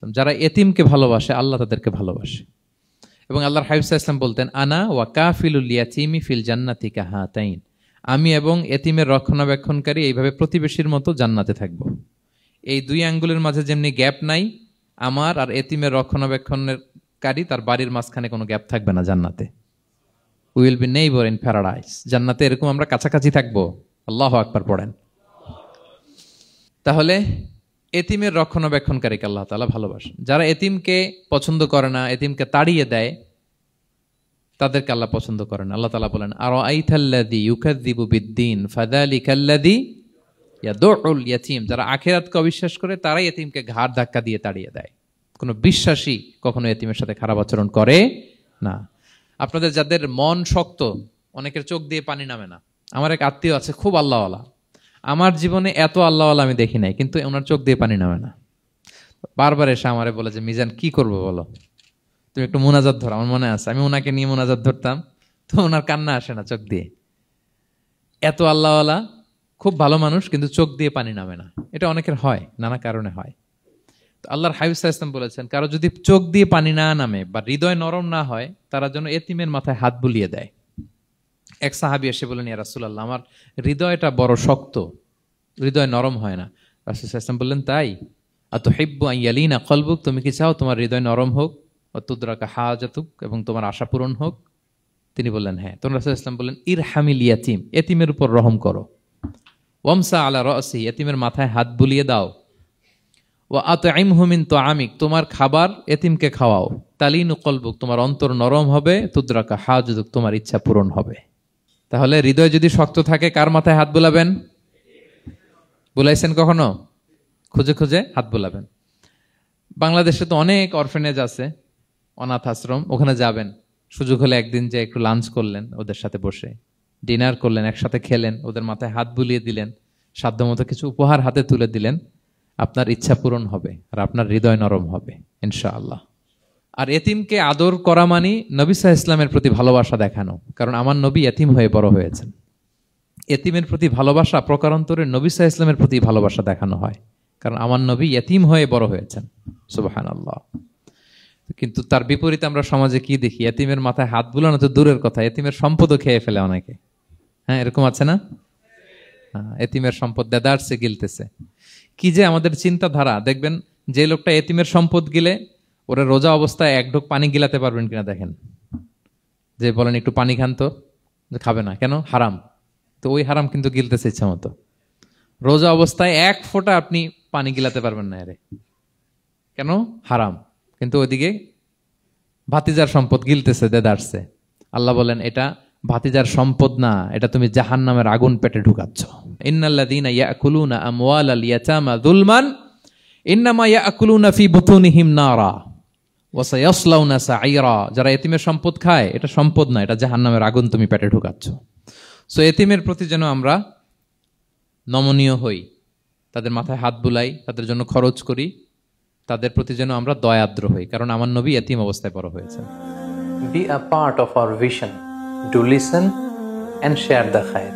যারা এতিমকে ভালোবাসে আল্লাহ তাদেরকে ভালোবাসে। এবং আল্লাহর হাবিব সাল্লাল্লাহু আলাইহি ওয়াসাল্লাম বলতেন, আনা ওয়া কাফিলুল ইয়াতীমি ফিল জান্নাতি কাহাতাইন, আমি এবং এতিমের রক্ষণাবেক্ষণকারী এইভাবে প্রতিবেশীর মতো জান্নাতে থাকব। এই দুই আঙ্গুলের মাঝে যেমনি গ্যাপ নাই, আমার আর এতিমের রক্ষণাবেক্ষণকারী তার বাড়ির মাঝখানে কোনো গ্যাপ থাকবে না জান্নাতে। We will be neighbour in paradise. জান্নাতে এরকম আমরা কাছাকাছি থাকবো। আল্লাহু আকবার পড়েন। তাহলে এতিমের রক্ষণাবেক্ষণকারীকে আল্লাহ তাআলা ভালোবাসেন। যারা এতিমকে পছন্দ করে না, এতিমকে তাড়িয়ে দেয়, তাদেরকে আল্লাহ পছন্দ করেন। আল্লাহ তাআলা বলেন, আরাআইতাল্লাযী ইউকাযযিবু বিদ্দীন ফাযালিকাল্লাযী ইয়াদুউল ইয়াতীম। যারা আখিরাতকে অবিশ্বাস করে তারাই এতিমকে ঘাড় ধাক্কা দিয়ে তাড়িয়ে দেয়। কোনো বিশ্বাসী কখনো এতিমের সাথে খারাপ আচরণ করে না। আপনাদের যাদের মন শক্ত, অনেকের চোখ দিয়ে পানি নামে না। আমার এক আত্মীয় আছে, খুব আল্লাহওয়ালা। আমার জীবনে এত আল্লাহওয়ালা আমি দেখি নাই, কিন্তু ওনার চোখ দিয়ে পানি নামে না। বারবার এসে আমারে বলে যে, মিজান কি করবো বলো, তুমি একটু মোনাজাত ধরো। আমার মনে আছে আমি ওনাকে নিয়ে মোনাজাত ধরতাম, তো ওনার কান্না আসে না চোখ দিয়ে। এত আল্লাহওয়ালা, খুব ভালো মানুষ, কিন্তু চোখ দিয়ে পানি নামে না। এটা অনেকের হয়, নানা কারণে হয়। তো আল্লাহর হাবিব সাল্লাল্লাহু আলাইহি ওয়াসাল্লাম বলেছেন, কারো যদি চোখ দিয়ে পানি না নামে বা হৃদয় নরম না হয়, তারা যেন এতিমের মাথায় হাত বুলিয়ে দেয়। এক সাহাবী এসে বলেন, ইয়া রাসূলুল্লাহ, আমার হৃদয়টা বড় শক্ত, হৃদয় নরম হয় না। রাসূল সাল্লাল্লাহু আলাইহি ওয়াসাল্লাম বললেন, তাই? আতুহিব্বু আন ইয়ালিনা কলবুক, তুমি কি চাও তোমার হৃদয় নরম হোক, ওয়া তুদরাকা হাজাতুক, এবং তোমার আশা পূরণ হোক? তিনি বললেন, হ্যাঁ। তখন রাসূল সাল্লাল্লাহু আলাইহি ওয়াসাল্লাম বললেন, ইরহামিল ইয়াতীম, এতিমের উপর রহম করো। ওয়ামসা আলা রাসি, এতিমের মাথায় হাত বুলিয়ে দাও। ওয়া আতইমহু মিন তুআমিক, তোমার খাবার এতিমকে খাওয়াও। তালিনু কলবুক, তোমার অন্তর নরম হবে। তুদরাকা হাজাতুক, তোমার ইচ্ছা পূরণ হবে। তাহলে হৃদয় যদি শক্ত থাকে, কার মাথায় হাত বুলাবেন? বুলাইছেন কখনো? খুঁজে খুঁজে হাত বুলাবেন। বাংলাদেশে তো অনেক অরফেনেজ আছে, অনাথ আশ্রম, ওখানে যাবেন। সুযোগ হলে একদিন যে একটু লাঞ্চ করলেন ওদের সাথে বসে, ডিনার করলেন, একসাথে খেলেন, ওদের মাথায় হাত বুলিয়ে দিলেন, সাধ্যমতো কিছু উপহার হাতে তুলে দিলেন, আপনার ইচ্ছা পূরণ হবে আর আপনার হৃদয় নরম হবে ইনশাআল্লাহ। আর এতিমকে আদর করা মানে নবী সাল্লাল্লাহু আলাইহি ওয়াসাল্লামের প্রতি ভালোবাসা দেখানো। কারণ আমার নবী এতিম হয়ে বড় হয়েছেন। এতিমের প্রতি ভালোবাসা প্রকারান্তরে নবী সাল্লাল্লাহু আলাইহি ওয়াসাল্লামের প্রতি ভালোবাসা দেখানো হয়, কারণ আমার নবী এতিম হয়ে বড় হয়েছেন। সুবহানাল্লাহ। কিন্তু তার বিপরীতে আমরা সমাজে কি দেখি? এতিমের মাথায় হাত বুলানো তো দূরের কথা, এতিমের সম্পদও খেয়ে ফেলে অনেকে। হ্যাঁ, এরকম আছে না? এতিমের সম্পদ দেদারসে গিলতেছে। কি যে আমাদের চিন্তাধারা! দেখবেন যে লোকটা এতিমের সম্পদ গিলে, ওরা রোজা অবস্থায় এক ঢোক পানি গিলাতে পারবেন কিনা দেখেন। যে বলেন একটু পানি খান তো, খাবে না কেন? হারাম। তো ওই হারাম কিন্তু গিলতেছে ইচ্ছা মতো। রোজা অবস্থায় এক ফোঁটা আপনি পানি গিলাতে পারবেন না, এরে কেন? হারাম। কিন্তু ওইদিকে ভাতিজার সম্পদ গিলতেছে দেদারসে। আল্লাহ বলেন, এটা ভাতিজার সম্পদ না, এটা তুমি জাহান্নামের আগুন পেটে ঢুকাচ্ছ। ইন্নাল্লাযীনা ইয়াকুলুনা আমওয়ালাল ইয়াতামা যুলমান ইন্নামা ইয়াকুলুনা ফি বুতুনিহিম নারা ওয়া সায়াসলাউনা সাঈরা। যারা এতিমের সম্পদ খায়, এটা সম্পদ না, এটা জাহান্নামের আগুন তুমি পেটে ঢুকাচ্ছ। সো এতিমের প্রতি যেন আমরা নমনীয় হই, তাদের মাথায় হাত বুলাই, তাদের জন্য খরচ করি, তাদের প্রতি যেন আমরা দয়াদ্র হই, কারণ আমার নবী এতিম অবস্থায় বড় হয়েছেন। Be a part of our vision. Do listen and share the khair.